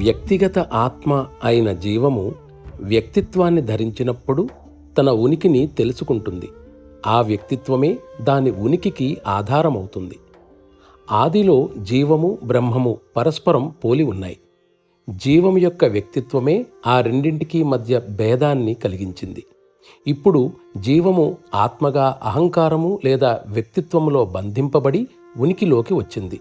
వ్యక్తిగత ఆత్మ అయిన జీవము వ్యక్తిత్వాన్ని ధరించినప్పుడు తన ఉనికిని తెలుసుకుంటుంది. ఆ వ్యక్తిత్వమే దాని ఉనికికి ఆధారమవుతుంది. ఆదిలో జీవము బ్రహ్మము పరస్పరం పోలి ఉన్నాయి. జీవం యొక్క వ్యక్తిత్వమే ఆ రెండింటికి మధ్య భేదాన్ని కలిగించింది. ఇప్పుడు జీవము ఆత్మగా అహంకారము లేదా వ్యక్తిత్వములో బంధింపబడి ఉనికిలోకి వచ్చింది.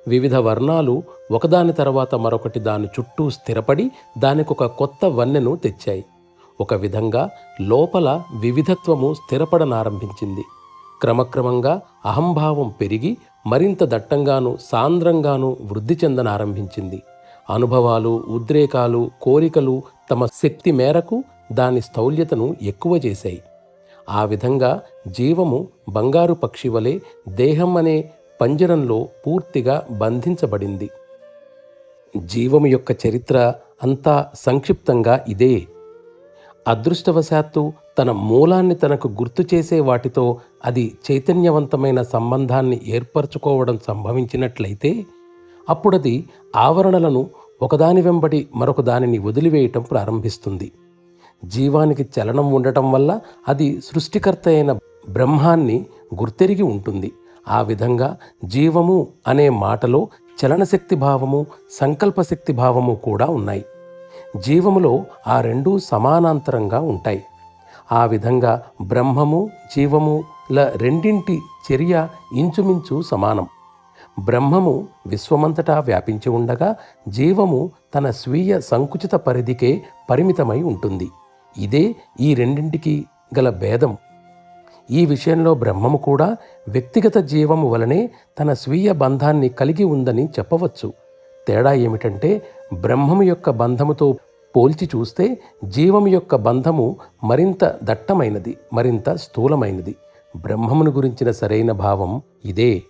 వివిధ వర్ణాలు ఒకదాని తర్వాత మరొకటి దాని చుట్టూ స్థిరపడి దానికొక కొత్త వన్నెను తెచ్చాయి. ఒక విధంగా లోపల వివిధత్వము స్థిరపడనారంభించింది. క్రమక్రమంగా అహంభావం పెరిగి మరింత దట్టంగాను సాంద్రంగాను వృద్ధి చెందనారంభించింది. అనుభవాలు, ఉద్రేకాలు, కోరికలు తమ శక్తి మేరకు దాని స్థౌల్యతను ఎక్కువ చేశాయి. ఆ విధంగా జీవము బంగారు పక్షి వలె దేహం అనే పంజరంలో పూర్తిగా బంధించబడింది. జీవము యొక్క చరిత్ర అంతా సంక్షిప్తంగా ఇదే. అదృష్టవశాత్తు తన మూలాన్ని తనకు గుర్తు చేసే వాటితో అది చైతన్యవంతమైన సంబంధాన్ని ఏర్పరచుకోవడం సంభవించినట్లయితే అప్పుడది ఆవరణలను ఒకదాని వెంబడి మరొక దానిని వదిలివేయటం ప్రారంభిస్తుంది. జీవానికి చలనం ఉండటం వల్ల అది సృష్టికర్త అయిన బ్రహ్మాన్ని గుర్తెరిగి ఉంటుంది. ఆ విధంగా జీవము అనే మాటలో చలనశక్తి భావము, సంకల్పశక్తి భావము కూడా ఉన్నాయి. జీవములో ఆ రెండూ సమానాంతరంగా ఉంటాయి. ఆ విధంగా బ్రహ్మము జీవముల రెండింటి చర్య ఇంచుమించు సమానం. బ్రహ్మము విశ్వమంతటా వ్యాపించి ఉండగా జీవము తన స్వీయ సంకుచిత పరిధికే పరిమితమై ఉంటుంది. ఇదే ఈ రెండింటికి గల భేదం. ఈ విషయంలో బ్రహ్మము కూడా వ్యక్తిగత జీవము వలనే తన స్వీయ బంధాన్ని కలిగి ఉందని చెప్పవచ్చు. తేడా ఏమిటంటే బ్రహ్మము యొక్క బంధముతో పోల్చి చూస్తే జీవము యొక్క బంధము మరింత దట్టమైనది, మరింత స్థూలమైనది. బ్రహ్మమును గురించిన సరైన భావం ఇదే.